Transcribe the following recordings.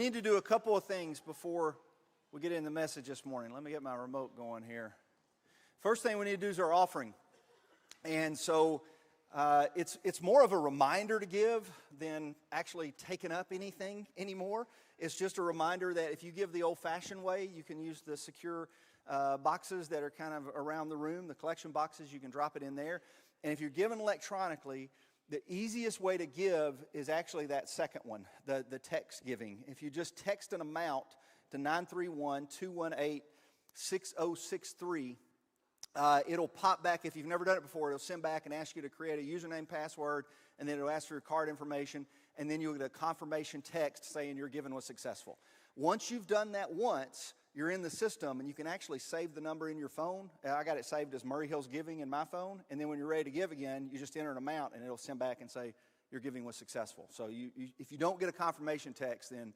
I need to do a couple of things before we get in the message this morning. Let me get my remote going here. First thing we need to do is our offering. And so it's more of a reminder to give than actually taking up anything anymore. It's just a reminder that if you give the old-fashioned way, you can use the secure boxes that are kind of around the room, the collection boxes. You can drop it in there. And if you're giving electronically, the easiest way to give is actually that second one, the text giving. If you just text an amount to 931-218-6063, it'll pop back. If you've never done it before, it'll send back and ask you to create a username, password, and then it'll ask for your card information, and then you'll get a confirmation text saying your giving was successful. Once you've done that once, you're in the system, and you can actually save the number in your phone. I got it saved as Murray Hills Giving in my phone, and then when you're ready to give again, you just enter an amount, and it'll send back and say your giving was successful. So if you don't get a confirmation text, then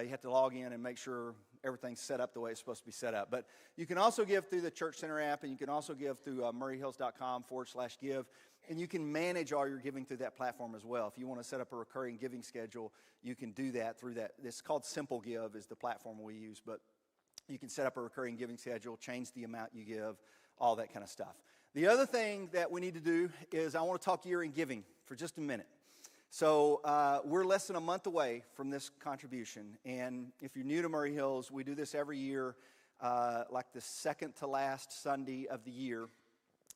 you have to log in and make sure everything's set up the way it's supposed to be set up. But you can also give through the Church Center app, and you can also give through murrayhills.com/give, and you can manage all your giving through that platform as well. If you want to set up a recurring giving schedule, you can do that through that. It's called Simple Give is the platform we use, but you can set up a recurring giving schedule, change the amount you give, all that kind of stuff. The other thing that we need to do is I want to talk year in giving for just a minute. So we're less than a month away from this contribution. And if you're new to Murray Hills, we do this every year, like the second to last Sunday of the year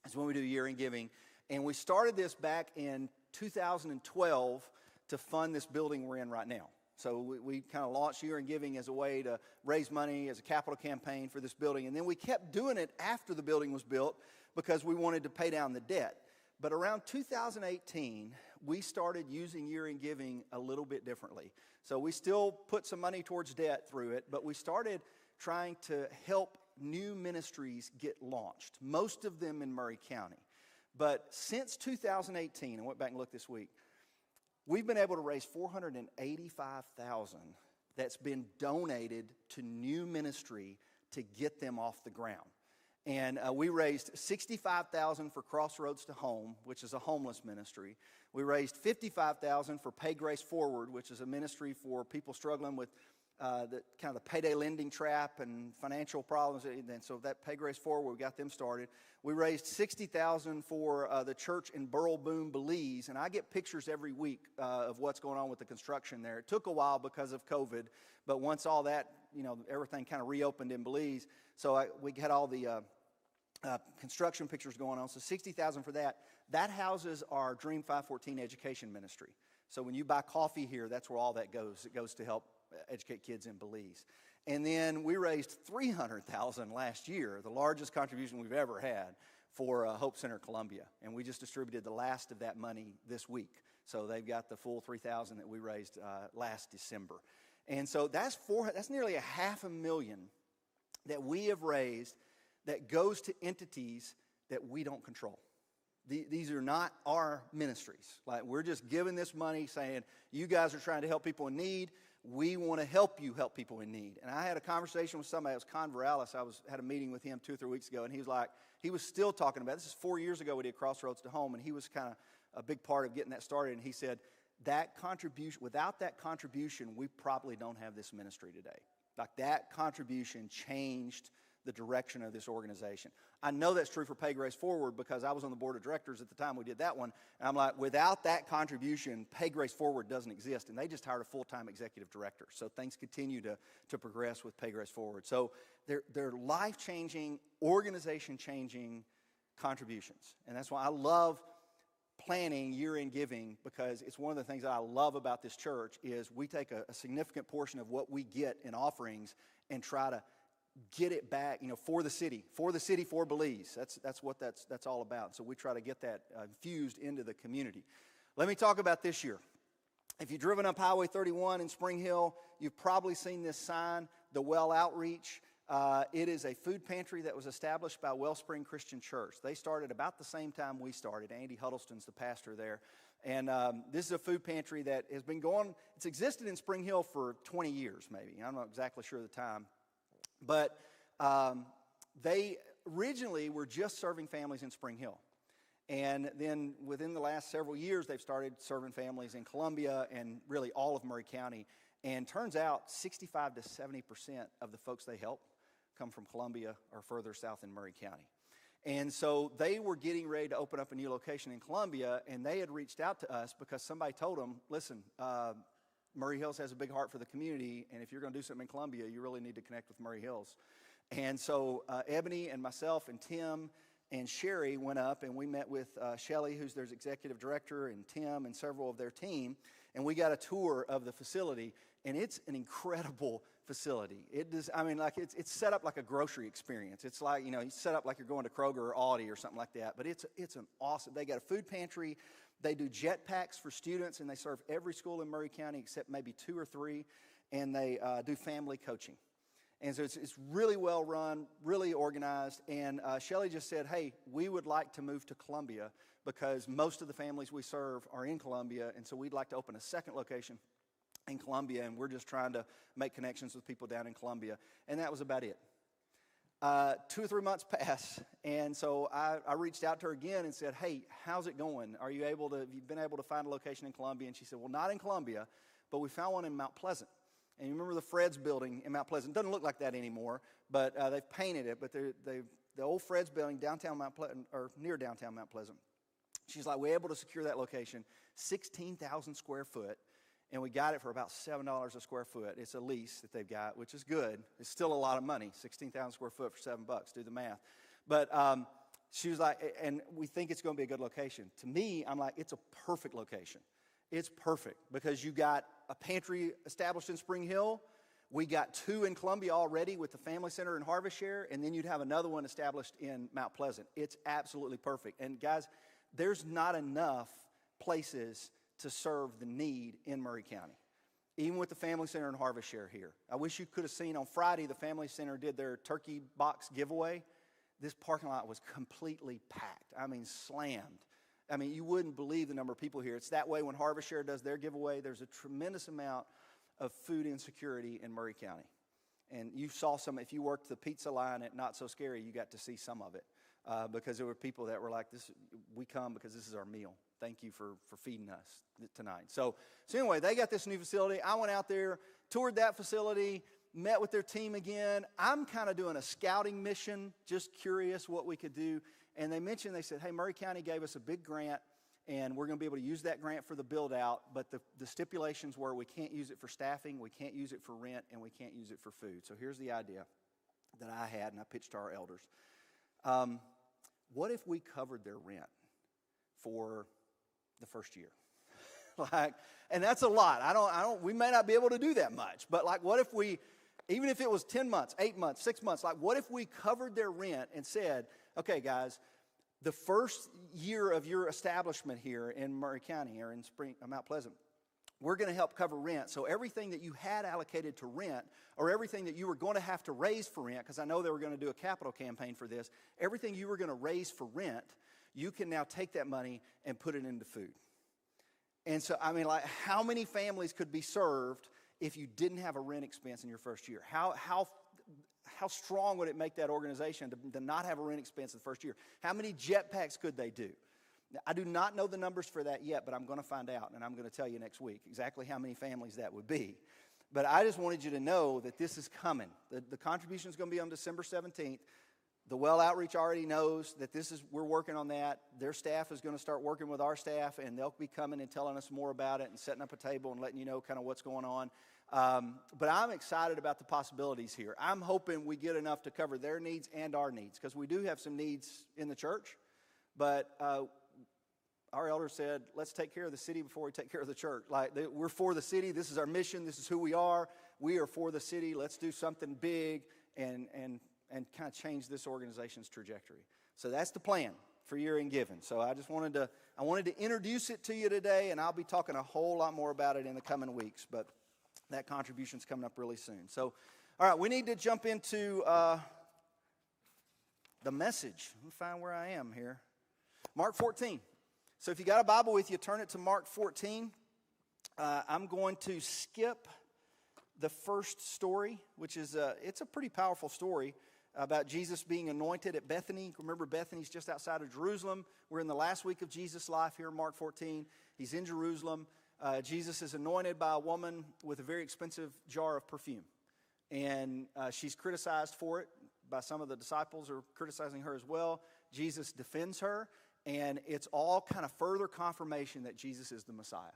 is when we do year in giving. And we started this back in 2012 to fund this building we're in right now. So we kind of launched Year in Giving as a way to raise money as a capital campaign for this building. And then we kept doing it after the building was built because we wanted to pay down the debt. But around 2018, we started using Year in Giving a little bit differently. So we still put some money towards debt through it, but we started trying to help new ministries get launched, most of them in Murray County. But since 2018, I went back and looked this week, we've been able to raise $485,000 that's been donated to new ministry to get them off the ground. And we raised $65,000 for Crossroads to Home, which is a homeless ministry. We raised $55,000 for Pay Grace Forward, which is a ministry for people struggling with the kind of the payday lending trap and financial problems. And so that Pay Grace Forward, we got them started. We raised $60,000 for the church in Burrell Boom, Belize. And I get pictures every week of what's going on with the construction there. It took a while because of COVID, but once all that, everything kind of reopened in Belize. So we had all the construction pictures going on. So $60,000 for that. That houses our Dream 514 education ministry. So when you buy coffee here, that's where all that goes. It goes to help educate kids in Belize. And then we raised $300,000 last year, the largest contribution we've ever had for Hope Center Columbia. And we just distributed the last of that money this week. So they've got the full $3,000 that we raised last December. And so that's nearly $500,000 that we have raised that goes to entities that we don't control. These are not our ministries. Like, we're just giving this money saying, you guys are trying to help people in need. We want to help you help people in need. And I had a conversation with somebody, it was Con Verales. Had a meeting with him 2 or 3 weeks ago, and he was still talking about, this is 4 years ago we did Crossroads to Home, and he was kind of a big part of getting that started. And he said, without that contribution, we probably don't have this ministry today. Like, that contribution changed the direction of this organization. I know that's true for Pay Grace Forward because I was on the board of directors at the time we did that one. And I'm like, without that contribution, Pay Grace Forward doesn't exist. And they just hired a full-time executive director. So things continue to progress with Pay Grace Forward. So they're life-changing, organization-changing contributions. And that's why I love planning Year in Giving, because it's one of the things that I love about this church is we take a significant portion of what we get in offerings and try to get it back, for the city, for Belize. That's what that's all about. So we try to get that infused into the community. Let me talk about this year. If you've driven up Highway 31 in Spring Hill, you've probably seen this sign, the Well Outreach. It is a food pantry that was established by Wellspring Christian Church. They started about the same time we started. Andy Huddleston's the pastor there. And this is a food pantry that has been going, it's existed in Spring Hill for 20 years maybe. I'm not exactly sure of the time. But they originally were just serving families in Spring Hill. And then within the last several years, they've started serving families in Columbia and really all of Murray County. And turns out 65 to 70% of the folks they help come from Columbia or further south in Murray County. And so they were getting ready to open up a new location in Columbia, and they had reached out to us because somebody told them, listen, Murray Hills has a big heart for the community, and if you're going to do something in Columbia, you really need to connect with Murray Hills. And so Ebony and myself and Tim and Sherry went up, and we met with Shelly, who's their executive director, and Tim and several of their team, and we got a tour of the facility, and it's an incredible facility. It's set up like a grocery experience. It's like, you set up like you're going to Kroger or Aldi or something like that, but it's an awesome, they got a food pantry. They do jet packs for students, and they serve every school in Murray County except maybe 2 or 3, and they do family coaching. And so it's really well run, really organized, and Shelly just said, hey, we would like to move to Columbia because most of the families we serve are in Columbia, and so we'd like to open a second location in Columbia, and we're just trying to make connections with people down in Columbia. And that was about it. 2 or 3 months passed, and so I reached out to her again and said, hey, how's it going? Have you been able to find a location in Columbia? And she said, well, not in Columbia, but we found one in Mount Pleasant. And you remember the Fred's building in Mount Pleasant? It doesn't look like that anymore, but they've painted it. But the old Fred's building downtown Mount Pleasant, or near downtown Mount Pleasant. She's like, we're able to secure that location, 16,000 square foot. And we got it for about $7 a square foot. It's a lease that they've got, which is good. It's still a lot of money, 16,000 square foot for $7. Do the math. But she was like, and we think it's going to be a good location. To me, I'm like, it's a perfect location. It's perfect because you got a pantry established in Spring Hill. We got 2 in Columbia already with the Family Center and Harvest Share, and then you'd have another one established in Mount Pleasant. It's absolutely perfect. And guys, there's not enough places to serve the need in Murray County, even with the Family Center and Harvest Share here. I wish you could have seen on Friday, the Family Center did their turkey box giveaway. This parking lot was completely packed. I mean, slammed. I mean, you wouldn't believe the number of people here. It's that way when Harvest Share does their giveaway. There's a tremendous amount of food insecurity in Murray County. And you saw some, if you worked the pizza line at Not So Scary, you got to see some of it because there were people that were like, we come because this is our meal. Thank you for feeding us tonight. So anyway, they got this new facility. I went out there, toured that facility, met with their team again. I'm kind of doing a scouting mission, just curious what we could do. And they said, hey, Murray County gave us a big grant, and we're going to be able to use that grant for the build-out, but the stipulations were we can't use it for staffing, we can't use it for rent, and we can't use it for food. So here's the idea that I had, and I pitched to our elders. What if we covered their rent for the first year? And that's a lot. We may not be able to do that much, but what if we, even if it was 10 months, 8 months, 6 months, what if we covered their rent and said, okay, guys, the first year of your establishment here in Murray County or in Mount Pleasant, we're going to help cover rent. So everything that you had allocated to rent or everything that you were going to have to raise for rent, because I know they were going to do a capital campaign for this, everything you were going to raise for rent, you can now take that money and put it into food. And so, how many families could be served if you didn't have a rent expense in your first year? How strong would it make that organization to not have a rent expense in the first year? How many jetpacks could they do? Now, I do not know the numbers for that yet, but I'm going to find out, and I'm going to tell you next week exactly how many families that would be. But I just wanted you to know that this is coming. The contribution is going to be on December 17th. The Well Outreach already knows that we're working on that. Their staff is going to start working with our staff, and they'll be coming and telling us more about it and setting up a table and letting you know kind of what's going on. But I'm excited about the possibilities here. I'm hoping we get enough to cover their needs and our needs, because we do have some needs in the church. But our elders said, let's take care of the city before we take care of the church. We're for the city. This is our mission. This is who we are. We are for the city. Let's do something big and kind of change this organization's trajectory. So that's the plan for Year in Giving. So I wanted to introduce it to you today, and I'll be talking a whole lot more about it in the coming weeks. But that contribution's coming up really soon. So, all right, we need to jump into the message. Let me find where I am here. Mark 14. So if you got a Bible with you, turn it to Mark 14. I'm going to skip the first story, which is it's a pretty powerful story about Jesus being anointed at Bethany. Remember, Bethany's just outside of Jerusalem. We're in the last week of Jesus' life here in Mark 14. He's in Jerusalem. Jesus is anointed by a woman with a very expensive jar of perfume. And she's criticized for it by some of the disciples are criticizing her as well. Jesus defends her, and it's all kind of further confirmation that Jesus is the Messiah.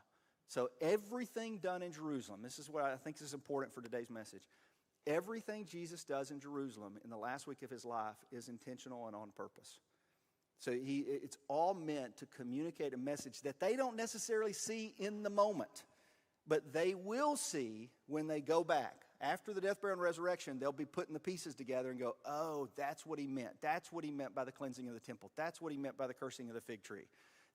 So everything done in Jerusalem, this is what I think is important for today's message. Everything Jesus does in Jerusalem in the last week of his life is intentional and on purpose. So it's all meant to communicate a message that they don't necessarily see in the moment, but they will see when they go back. After the death, burial, and resurrection, they'll be putting the pieces together and go, oh, that's what he meant. That's what he meant by the cleansing of the temple. That's what he meant by the cursing of the fig tree.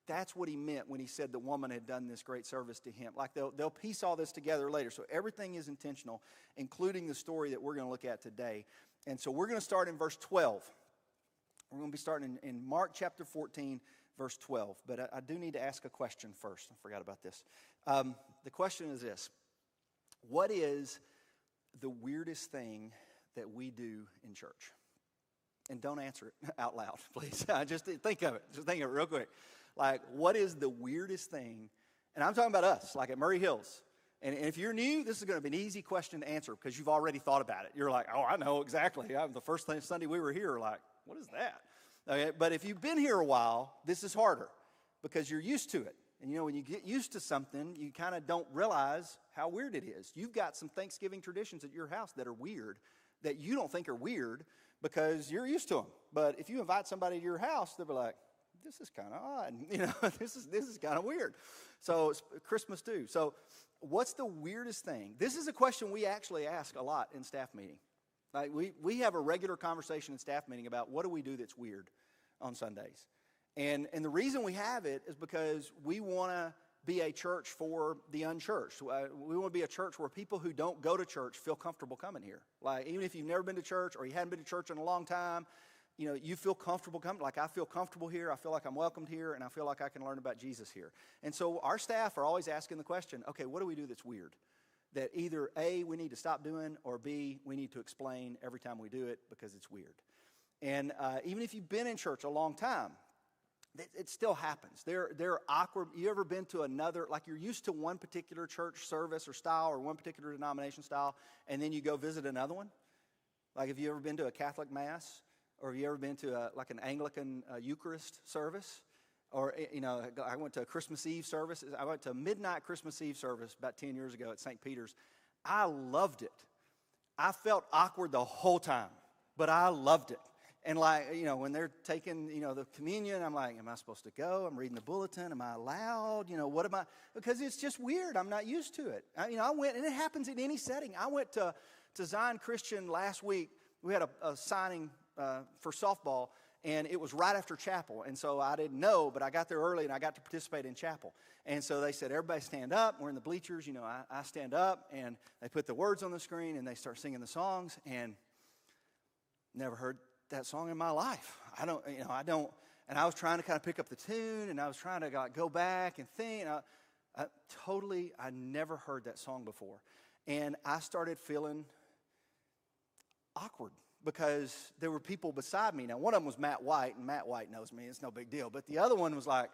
That's what he meant when he said the woman had done this great service to him. Like they'll piece all this together later. So everything is intentional, including the story that we're going to look at today. And so we're going to start in verse 12. We're going to be starting in Mark chapter 14, verse 12. But I do need to ask a question first. I forgot about this. The question is this. What is the weirdest thing that we do in church? And don't answer it out loud, please. Just think of it. Just think of it real quick. Like, what is the weirdest thing? And I'm talking about us, like at Murray Hills. And if you're new, this is going to be an easy question to answer because you've already thought about it. You're like, oh, I know exactly. The first Sunday we were here, like, what is that? Okay, but if you've been here a while, this is harder because you're used to it. And you know, when you get used to something, you kind of don't realize how weird it is. You've got some Thanksgiving traditions at your house that are weird, that you don't think are weird because you're used to them. But if you invite somebody to your house, they'll be like, this is kind of odd. You know, this is kind of weird. So it's Christmas too. So what's the weirdest thing? This is a question we actually ask a lot in staff meeting. Like we have a regular conversation in staff meeting about what do we do that's weird on Sundays. And the reason we have it is because we want to be a church for the unchurched. We want to be a church where people who don't go to church feel comfortable coming here. Like even if you've never been to church or you hadn't been to church in a long time, you know, you feel comfortable coming. Like I feel comfortable here. I feel like I'm welcomed here, and I feel like I can learn about Jesus here. And so our staff are always asking the question, okay, what do we do that's weird? That either A, we need to stop doing, or B, we need to explain every time we do it because it's weird. And even if you've been in church a long time, it still happens. They're awkward. You ever been to another, like you're used to one particular church service or style or one particular denomination style, and then you go visit another one? Like have you ever been to a Catholic Mass? Or have you ever been to like an Anglican Eucharist service? Or, you know, I went to a Christmas Eve service. I went to a midnight Christmas Eve service about 10 years ago at St. Peter's. I loved it. I felt awkward the whole time, but I loved it. And like, you know, when they're taking, you know, the communion, I'm like, am I supposed to go? I'm reading the bulletin. Am I allowed? You know, what am I? Because it's just weird. I'm not used to it. I went, and it happens in any setting. I went to Zion Christian last week. We had a signing for softball, and it was right after chapel. And so I didn't know, but I got there early, and I got to participate in chapel. And so they said, everybody stand up. We're in the bleachers. You know, I stand up, and they put the words on the screen, and they start singing the songs, and never heard that song in my life. I don't, and I was trying to kind of pick up the tune, and I was trying to go back and think. I never heard that song before. And I started feeling awkward because there were people beside me. Now, one of them was Matt White, and Matt White knows me. It's no big deal. But the other one was like,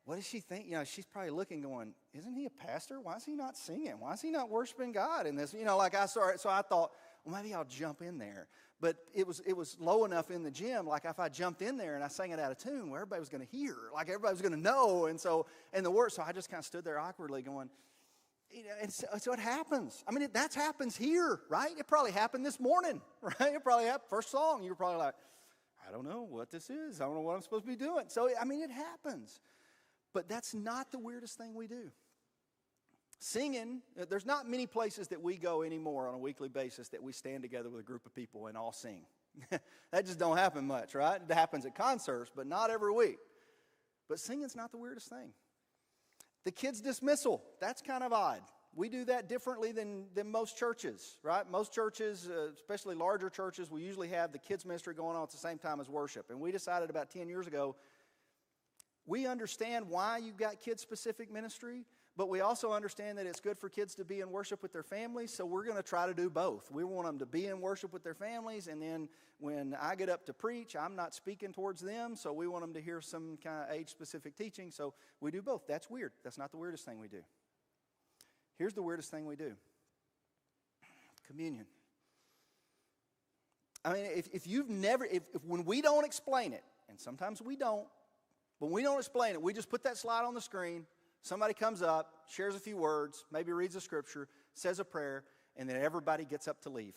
what does she think? You know, she's probably looking going, isn't he a pastor? Why is he not singing? Why is he not worshiping God in this? You know, like I started, so I thought, well, maybe I'll jump in there. But it was low enough in the gym, like if I jumped in there and I sang it out of tune, well, everybody was going to hear. Like everybody was going to know. And so I just kind of stood there awkwardly going, you know, and so it happens. I mean, that happens here, right? It probably happened this morning, right? It probably happened. First song, you were probably like, I don't know what this is. I don't know what I'm supposed to be doing. So, I mean, it happens. But that's not the weirdest thing we do. Singing, there's not many places that we go anymore on a weekly basis that we stand together with a group of people and all sing. That just don't happen much, right? It happens at concerts, but not every week. But singing's not the weirdest thing. The kids' dismissal, that's kind of odd. We do that differently than most churches, right? Most churches, especially larger churches, we usually have the kids' ministry going on at the same time as worship. And we decided about 10 years ago, we understand why you've got kids-specific ministry, but we also understand that it's good for kids to be in worship with their families, so we're going to try to do both. We want them to be in worship with their families, and then when I get up to preach, I'm not speaking towards them, so we want them to hear some kind of age-specific teaching, so we do both. That's weird. That's not the weirdest thing we do. Here's the weirdest thing we do. Communion. I mean, if you've never, if when we don't explain it, and sometimes we don't, but when we don't explain it, we just put that slide on the screen, somebody comes up, shares a few words, maybe reads a scripture, says a prayer, and then everybody gets up to leave.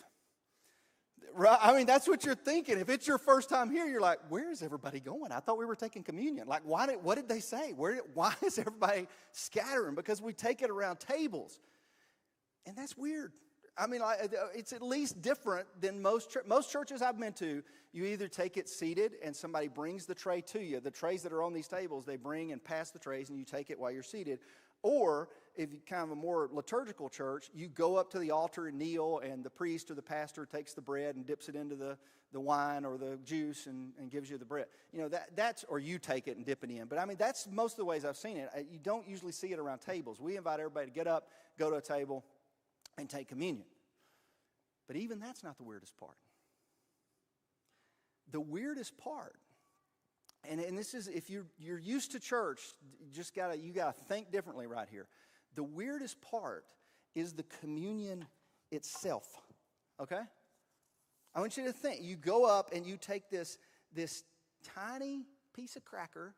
Right? I mean, that's what you're thinking. If it's your first time here, you're like, where is everybody going? I thought we were taking communion. Like, what did they say? Why is everybody scattering? Because we take it around tables. And that's weird. I mean, it's at least different than most churches I've been to. You either take it seated and somebody brings the tray to you. The trays that are on these tables, they bring and pass the trays and you take it while you're seated. Or if you kind of a more liturgical church, you go up to the altar and kneel, and the priest or the pastor takes the bread and dips it into the wine or the juice and gives you the bread. You know, that's, or you take it and dip it in. But I mean, that's most of the ways I've seen it. You don't usually see it around tables. We invite everybody to get up, go to a table, and take communion. But even that's not the weirdest part. The weirdest part, and this is, if you're used to church, you gotta think differently right here. The weirdest part is the communion itself. Okay? I want you to think. You go up and you take this tiny piece of cracker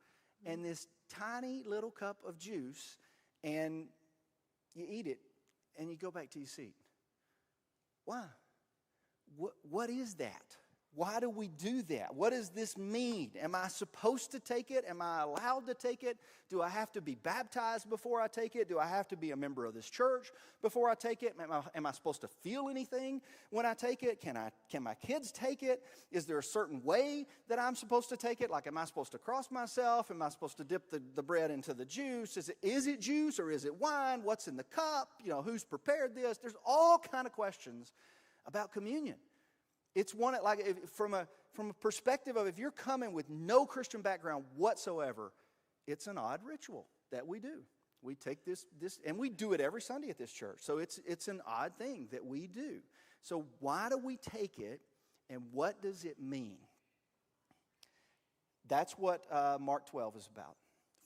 and this tiny little cup of juice, and you eat it, and you go back to your seat. Why? What is that? Why do we do that? What does this mean? Am I supposed to take it? Am I allowed to take it? Do I have to be baptized before I take it? Do I have to be a member of this church before I take it? Am I supposed to feel anything when I take it? Can my kids take it? Is there a certain way that I'm supposed to take it? Like, am I supposed to cross myself? Am I supposed to dip the bread into the juice? Is it juice or is it wine? What's in the cup? You know, who's prepared this? There's all kind of questions about communion. It's one, like, from a perspective of, if you're coming with no Christian background whatsoever, it's an odd ritual that we do. We take this, and we do it every Sunday at this church. So it's an odd thing that we do. So why do we take it, and what does it mean? That's what Mark 12 is about.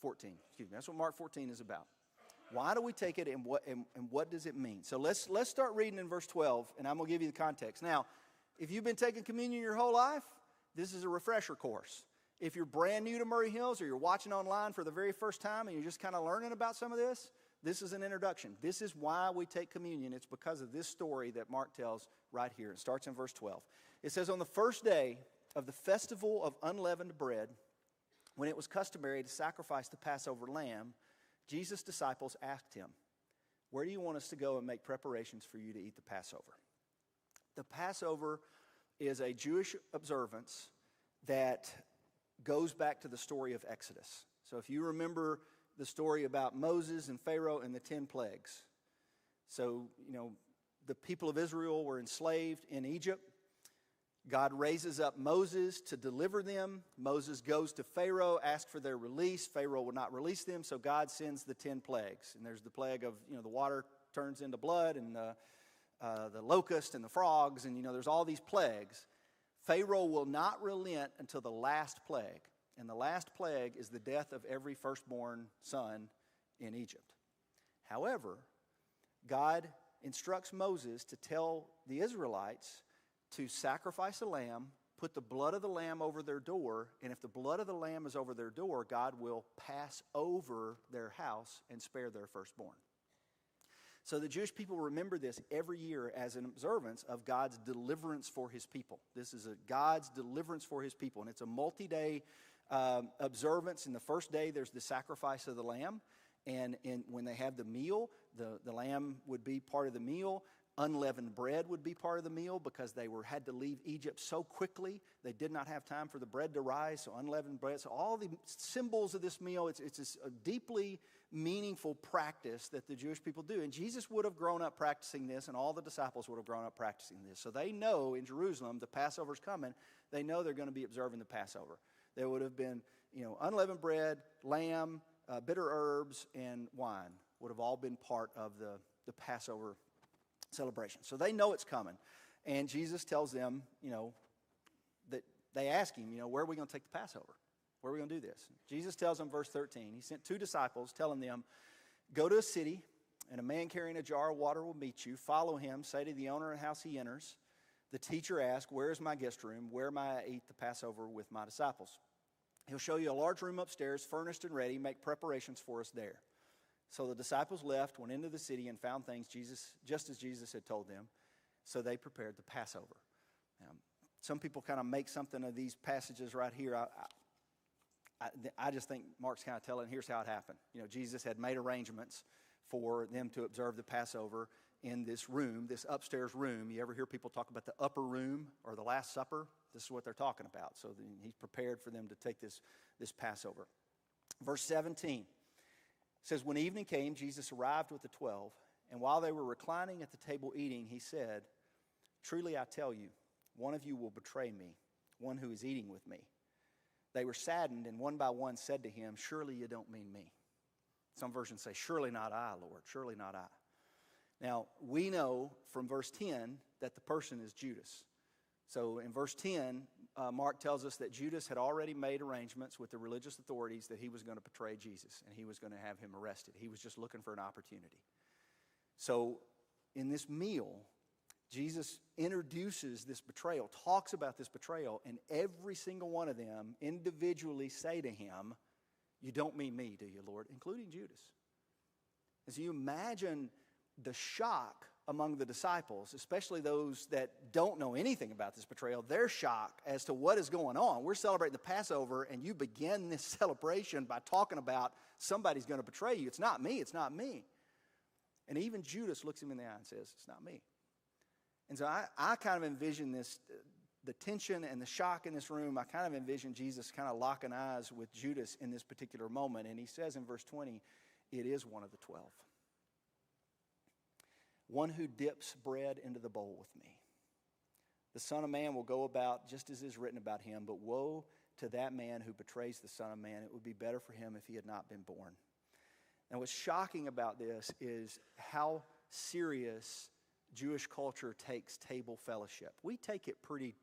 14, excuse me. That's what Mark 14 is about. Why do we take it, and what does it mean? So let's start reading in verse 12, and I'm going to give you the context. Now, if you've been taking communion your whole life, this is a refresher course. If you're brand new to Murray Hills, or you're watching online for the very first time and you're just kind of learning about some of this, this is an introduction. This is why we take communion. It's because of this story that Mark tells right here. It starts in verse 12. It says, on the first day of the festival of unleavened bread, when it was customary to sacrifice the Passover lamb, Jesus' disciples asked him, where do you want us to go and make preparations for you to eat the Passover? The Passover is a Jewish observance that goes back to the story of Exodus. So if you remember the story about Moses and Pharaoh and the 10 plagues. So, you know, the people of Israel were enslaved in Egypt. God raises up Moses to deliver them. Moses goes to Pharaoh, asks for their release. Pharaoh will not release them, so God sends the 10 plagues. And there's the plague of, you know, the water turns into blood, and the locust and the frogs, and, you know, there's all these plagues. Pharaoh will not relent until the last plague. And the last plague is the death of every firstborn son in Egypt. However, God instructs Moses to tell the Israelites to sacrifice a lamb, put the blood of the lamb over their door, and if the blood of the lamb is over their door, God will pass over their house and spare their firstborn. So the Jewish people remember this every year as an observance of God's deliverance for his people. This is God's deliverance for his people. And it's a multi-day observance. In the first day, there's the sacrifice of the lamb. And when they have the meal, the lamb would be part of the meal. Unleavened bread would be part of the meal because they had to leave Egypt so quickly. They did not have time for the bread to rise, so unleavened bread. So all the symbols of this meal, it's a deeply meaningful practice that the Jewish people do. And Jesus would have grown up practicing this, and all the disciples would have grown up practicing this. So they know in Jerusalem the Passover's coming. They know they're going to be observing the Passover. There would have been, you know, unleavened bread, lamb, bitter herbs, and wine would have all been part of the Passover celebration. So they know it's coming. And Jesus tells them, you know, that they ask him, you know, where are we going to take the Passover? Where are we going to do this? Jesus tells them, verse 13, he sent 2 disciples telling them, go to a city and a man carrying a jar of water will meet you. Follow him. Say to the owner of the house he enters, the teacher asks, where is my guest room? Where may I eat the Passover with my disciples? He'll show you a large room upstairs, furnished and ready. Make preparations for us there. So the disciples left, went into the city, and found things just as Jesus had told them. So they prepared the Passover. Some people kind of make something of these passages right here. I just think Mark's kind of telling, here's how it happened. Jesus had made arrangements for them to observe the Passover in this room, this upstairs room. You ever hear people talk about the upper room or the Last Supper? This is what they're talking about. So he's prepared for them to take this Passover. Verse 17 says, when evening came, Jesus arrived with the 12, and while they were reclining at the table eating, he said, truly I tell you, one of you will betray me, one who is eating with me. They were saddened, and one by one said to him, surely you don't mean me. Some versions say, surely not I, Lord, surely not I. Now, we know from verse 10 that the person is Judas. So in verse 10, Mark tells us that Judas had already made arrangements with the religious authorities that he was going to betray Jesus, and he was going to have him arrested. He was just looking for an opportunity. So in this meal, Jesus introduces this betrayal, talks about this betrayal, and every single one of them individually say to him, you don't mean me, do you, Lord? Including Judas. As you imagine the shock among the disciples, especially those that don't know anything about this betrayal, their shock as to what is going on. We're celebrating the Passover, and you begin this celebration by talking about somebody's going to betray you. It's not me, it's not me. And even Judas looks him in the eye and says, it's not me. And so I kind of envision this, the tension and the shock in this room. I kind of envision Jesus kind of locking eyes with Judas in this particular moment. And he says in verse 20, it is one of the 12. One who dips bread into the bowl with me. The Son of Man will go about just as is written about him, but woe to that man who betrays the Son of Man. It would be better for him if he had not been born. And what's shocking about this is how serious Jewish culture takes table fellowship. We take it pretty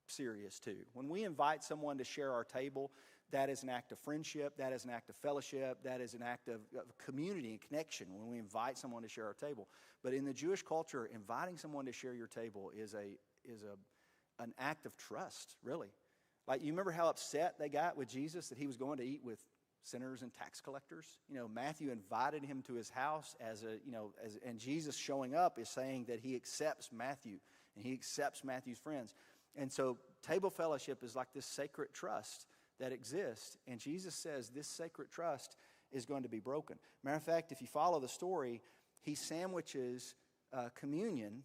serious too. When we invite someone to share our table, that is an act of friendship, that is an act of fellowship, that is an act of community and connection when we invite someone to share our table. But in the Jewish culture, inviting someone to share your table is an act of trust, really. Like, you remember how upset they got with Jesus that he was going to eat with sinners and tax collectors? Matthew invited him to his house and Jesus showing up is saying that he accepts Matthew and he accepts Matthew's friends. And so table fellowship is like this sacred trust that exists. And Jesus says this sacred trust is going to be broken. Matter of fact, if you follow the story, he sandwiches communion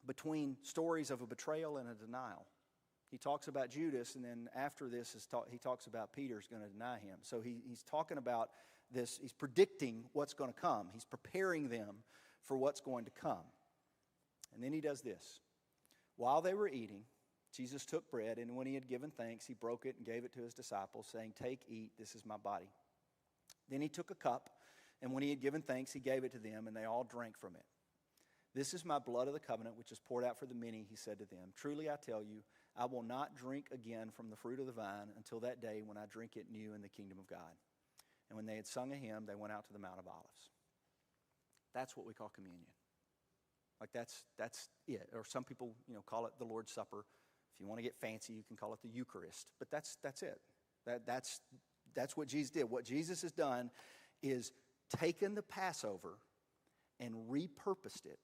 between stories of a betrayal and a denial. He talks about Judas, and then after this, he talks about Peter's going to deny him. So he's talking about this. He's predicting what's going to come. He's preparing them for what's going to come. And then he does this. While they were eating, Jesus took bread, and when he had given thanks, he broke it and gave it to his disciples, saying, take, eat, this is my body. Then he took a cup, and when he had given thanks, he gave it to them, and they all drank from it. This is my blood of the covenant, which is poured out for the many, he said to them. Truly I tell you, I will not drink again from the fruit of the vine until that day when I drink it new in the kingdom of God. And when they had sung a hymn, they went out to the Mount of Olives. That's what we call communion. Like that's it. Or some people, call it the Lord's Supper. If you want to get fancy, you can call it the Eucharist. But that's it. That's what Jesus did. What Jesus has done is taken the Passover and repurposed it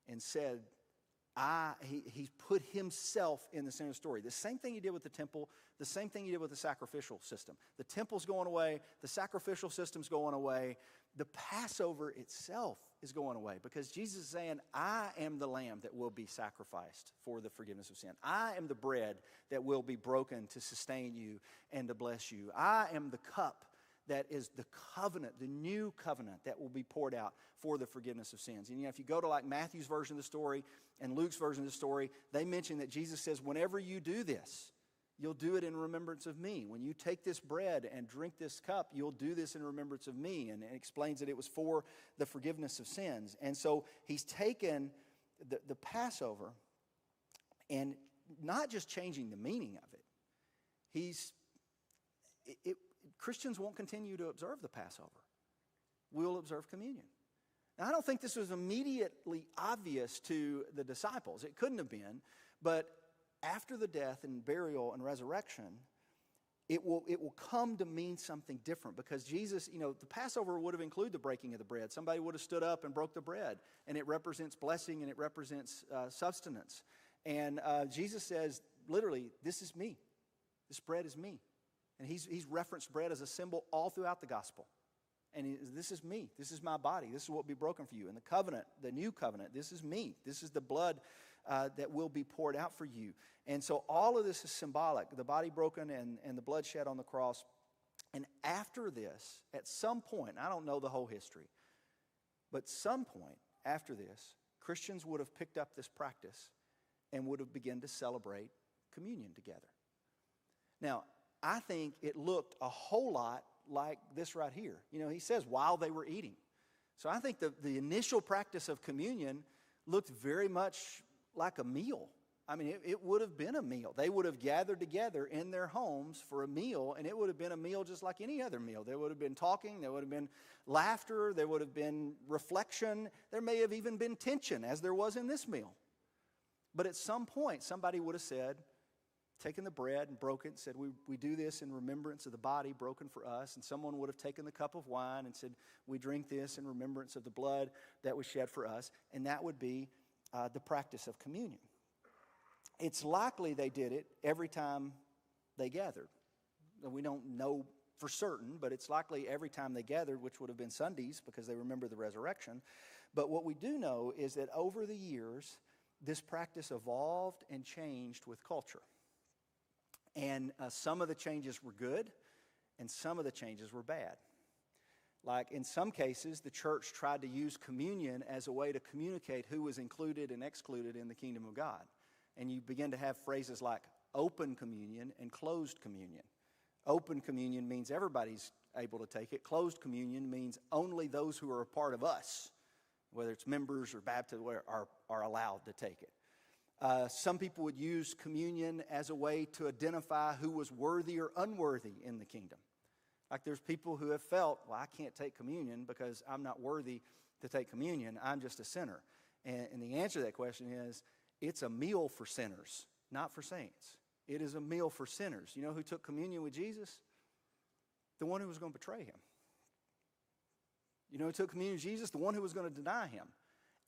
and said, he put himself in the center of the story. The same thing he did with the temple, the same thing he did with the sacrificial system. The temple's going away, the sacrificial system's going away, the Passover itself is going away because Jesus is saying, I am the lamb that will be sacrificed for the forgiveness of sin. I am the bread that will be broken to sustain you and to bless you. I am the cup that is the covenant, the new covenant that will be poured out for the forgiveness of sins. And if you go to like Matthew's version of the story and Luke's version of the story, they mention that Jesus says, whenever you do this, you'll do it in remembrance of me. When you take this bread and drink this cup, you'll do this in remembrance of me. And it explains that it was for the forgiveness of sins. And so he's taken the Passover and not just changing the meaning of it, Christians won't continue to observe the Passover. We'll observe communion. Now, I don't think this was immediately obvious to the disciples. It couldn't have been. But after the death and burial and resurrection, it will come to mean something different, because Jesus, the Passover would have included the breaking of the bread. Somebody would have stood up and broke the bread, and it represents blessing and it represents sustenance. And Jesus says, literally, this is me. This bread is me. And he's referenced bread as a symbol all throughout the gospel. And this is me. This is my body. This is what will be broken for you. And the covenant, the new covenant, this is me. This is the blood that will be poured out for you. And so all of this is symbolic, the body broken and the blood shed on the cross. And after this, at some point, I don't know the whole history, but some point after this, Christians would have picked up this practice and would have begun to celebrate communion together. Now, I think it looked a whole lot like this right here. He says while they were eating. So I think the initial practice of communion looked very much like a meal. I mean, it would have been a meal. They would have gathered together in their homes for a meal, and it would have been a meal just like any other meal. There would have been talking, there would have been laughter, there would have been reflection. There may have even been tension, as there was in this meal. But at some point, somebody would have said, taken the bread and broke it and said, we do this in remembrance of the body broken for us. And someone would have taken the cup of wine and said, we drink this in remembrance of the blood that was shed for us. And that would be the practice of communion. It's likely they did it every time they gathered. We don't know for certain, but it's likely every time they gathered, which would have been Sundays because they remember the resurrection. But what we do know is that over the years, this practice evolved and changed with culture. And some of the changes were good, and some of the changes were bad. Like in some cases, the church tried to use communion as a way to communicate who was included and excluded in the kingdom of God. And you begin to have phrases like open communion and closed communion. Open communion means everybody's able to take it. Closed communion means only those who are a part of us, whether it's members or baptists, are allowed to take it. Some people would use communion as a way to identify who was worthy or unworthy in the kingdom. Like there's people who have felt, well, I can't take communion because I'm not worthy to take communion. I'm just a sinner. And the answer to that question is, it's a meal for sinners, not for saints. It is a meal for sinners. You know who took communion with Jesus? The one who was going to betray him. You know who took communion with Jesus? The one who was going to deny him.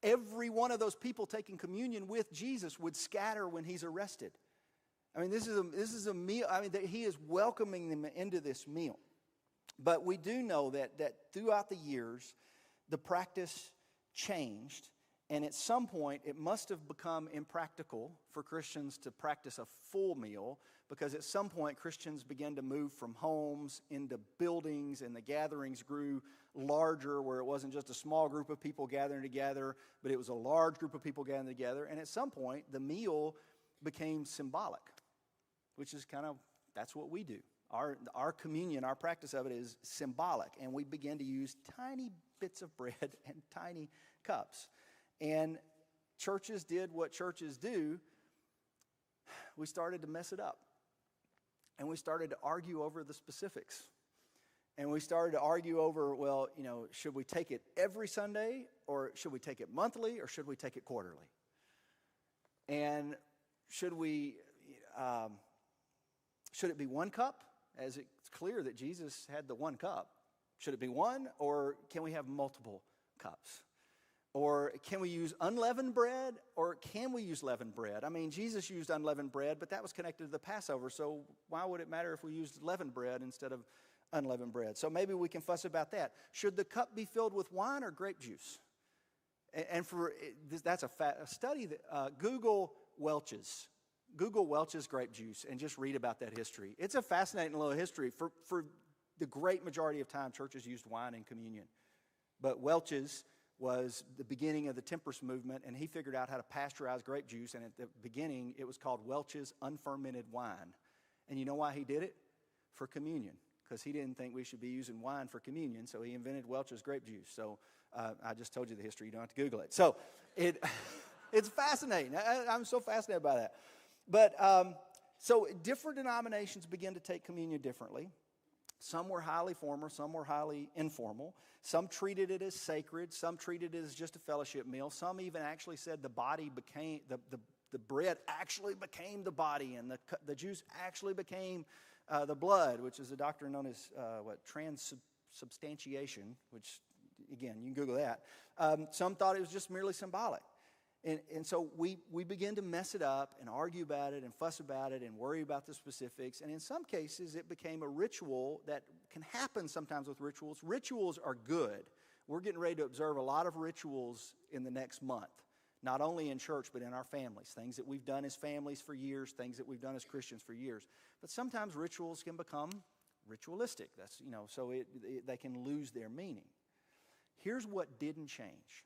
Every one of those people taking communion with Jesus would scatter when he's arrested. I mean, this is a meal. I mean, he is welcoming them into this meal. But we do know that throughout the years, the practice changed. And at some point, it must have become impractical for Christians to practice a full meal, because at some point, Christians began to move from homes into buildings, and the gatherings grew larger, where it wasn't just a small group of people gathering together, but it was a large group of people gathering together. And at some point, the meal became symbolic, which is that's what we do. Our communion, our practice of it is symbolic, and we begin to use tiny bits of bread and tiny cups. And churches did what churches do. We started to mess it up. And we started to argue over the specifics. And we started to argue over, should we take it every Sunday, or should we take it monthly, or should we take it quarterly? And should it be one cup, as it's clear that Jesus had the one cup? Should it be one, or can we have multiple cups? Or can we use unleavened bread, or can we use leavened bread? I mean, Jesus used unleavened bread, but that was connected to the Passover, so why would it matter if we used leavened bread instead of unleavened bread? So maybe we can fuss about that. Should the cup be filled with wine or grape juice? And that's a study that Google Welch's grape juice and just read about that history. It's a fascinating little history. For the great majority of time, churches used wine in communion. But Welch's was the beginning of the temperance movement, and he figured out how to pasteurize grape juice, and at the beginning, it was called Welch's unfermented wine. And you know why he did it? For communion, because he didn't think we should be using wine for communion, so he invented Welch's grape juice. So I just told you the history. You don't have to Google it. So it's fascinating. I'm so fascinated by that. But so different denominations begin to take communion differently. Some were highly formal, some were highly informal. Some treated it as sacred, some treated it as just a fellowship meal. Some even actually said the bread actually became the body, and the juice actually became the blood, which is a doctrine known as transubstantiation, which, again, you can Google that. Some thought it was just merely symbolic. And so we begin to mess it up and argue about it and fuss about it and worry about the specifics. And in some cases, it became a ritual that can happen sometimes with rituals. Rituals are good. We're getting ready to observe a lot of rituals in the next month, not only in church but in our families, things that we've done as families for years, things that we've done as Christians for years. But sometimes rituals can become ritualistic. So they can lose their meaning. Here's what didn't change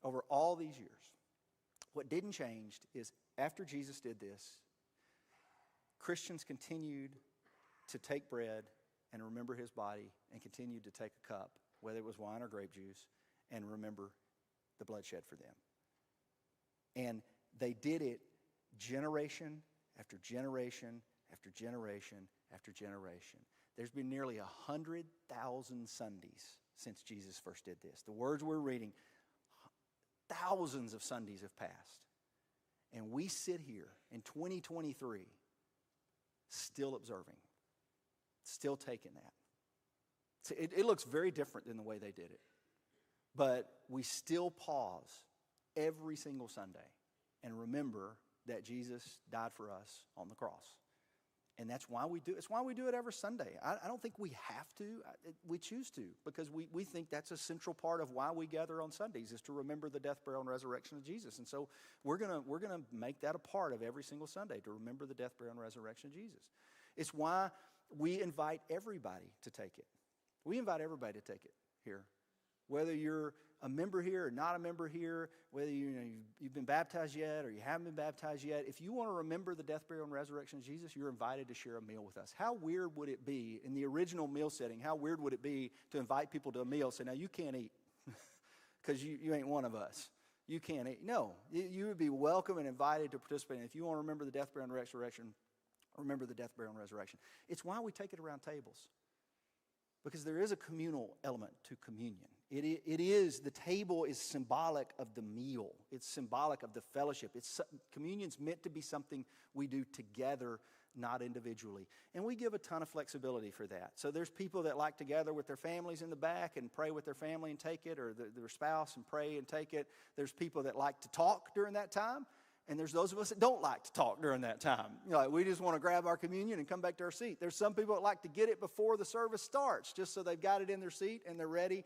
over all these years. What didn't change is after Jesus did this, Christians continued to take bread and remember his body, and continued to take a cup, whether it was wine or grape juice, and remember the bloodshed for them. And they did it generation after generation after generation after generation. There's been nearly 100,000 Sundays since Jesus first did this. The words we're reading, thousands of Sundays have passed. And we sit here in 2023 still observing, still taking that. So it looks very different than the way they did it. But we still pause every single Sunday and remember that Jesus died for us on the cross. And that's why we do it. It's why we do it every Sunday. I don't think we have to. We choose to, because we think that's a central part of why we gather on Sundays, is to remember the death, burial, and resurrection of Jesus. And so we're gonna make that a part of every single Sunday, to remember the death, burial, and resurrection of Jesus. It's why we invite everybody to take it. We invite everybody to take it here. Whether you're a member here or not a member here, whether you've been baptized yet or you haven't been baptized yet, if you want to remember the death, burial, and resurrection of Jesus, you're invited to share a meal with us. How weird would it be, in the original meal setting, how weird would it be to invite people to a meal and say, now you can't eat because you ain't one of us. You can't eat. No, you would be welcome and invited to participate. And if you want to remember the death, burial, and resurrection, remember the death, burial, and resurrection. It's why we take it around tables. Because there is a communal element to communion. The table is symbolic of the meal. It's symbolic of the fellowship. Communion's meant to be something we do together, not individually. And we give a ton of flexibility for that. So there's people that like to gather with their families in the back and pray with their family and take it, or their spouse and pray and take it. There's people that like to talk during that time. And there's those of us that don't like to talk during that time. We just want to grab our communion and come back to our seat. There's some people that like to get it before the service starts, just so they've got it in their seat and they're ready.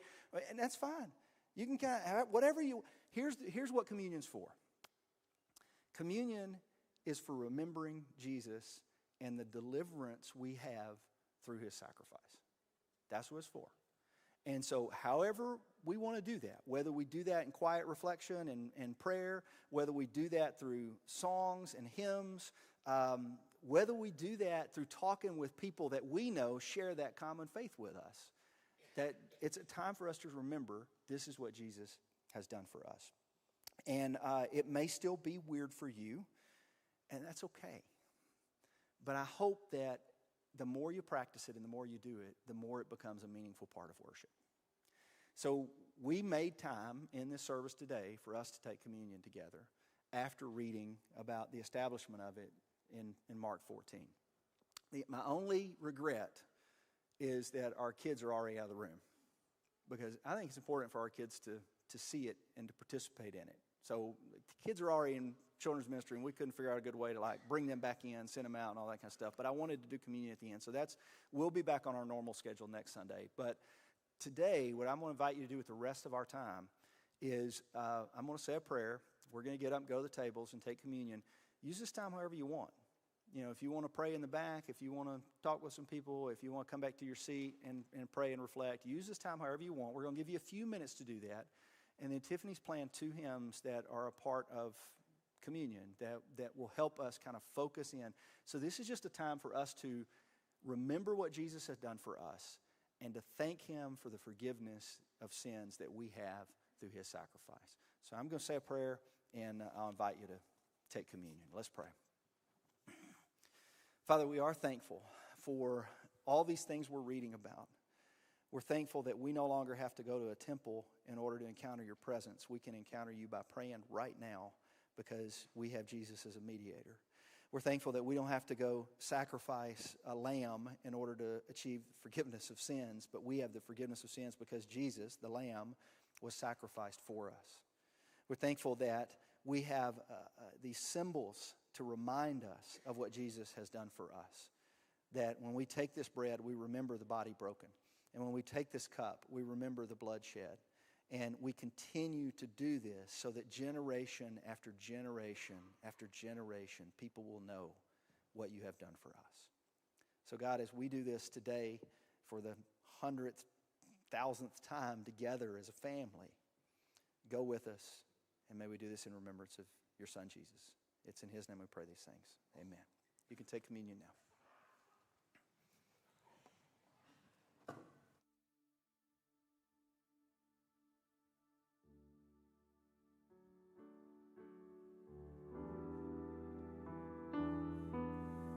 And that's fine. You can kind of have whatever you. Here's what communion's for. Communion is for remembering Jesus and the deliverance we have through his sacrifice. That's what it's for. And so however we want to do that, whether we do that in quiet reflection and prayer, whether we do that through songs and hymns, whether we do that through talking with people that we know share that common faith with us, that it's a time for us to remember this is what Jesus has done for us. And it may still be weird for you, and that's okay. But I hope that the more you practice it and the more you do it, the more it becomes a meaningful part of worship. So we made time in this service today for us to take communion together after reading about the establishment of it in Mark 14. My only regret is that our kids are already out of the room, because I think it's important for our kids to see it and to participate in it. So the kids are already in children's ministry, and we couldn't figure out a good way to bring them back in, send them out, and all that kind of stuff. But I wanted to do communion at the end. So we'll be back on our normal schedule next Sunday. But today, what I'm going to invite you to do with the rest of our time is I'm going to say a prayer. We're going to get up and go to the tables and take communion. Use this time however you want. If you want to pray in the back, if you want to talk with some people, if you want to come back to your seat and pray and reflect, use this time however you want. We're going to give you a few minutes to do that. And then Tiffany's playing 2 hymns that are a part of communion that will help us kind of focus in. So this is just a time for us to remember what Jesus has done for us and to thank him for the forgiveness of sins that we have through his sacrifice. So I'm going to say a prayer, and I'll invite you to take communion. Let's pray. Father, we are thankful for all these things we're reading about. We're thankful that we no longer have to go to a temple in order to encounter your presence. We can encounter you by praying right now because we have Jesus as a mediator. We're thankful that we don't have to go sacrifice a lamb in order to achieve forgiveness of sins, but we have the forgiveness of sins because Jesus, the lamb, was sacrificed for us. We're thankful that we have these symbols to remind us of what Jesus has done for us. That when we take this bread, we remember the body broken. And when we take this cup, we remember the blood shed. And we continue to do this so that generation after generation after generation, people will know what you have done for us. So God, as we do this today for the 100th, 1000th time together as a family, go with us, and may we do this in remembrance of your Son, Jesus. It's in his name we pray these things. Amen. You can take communion now.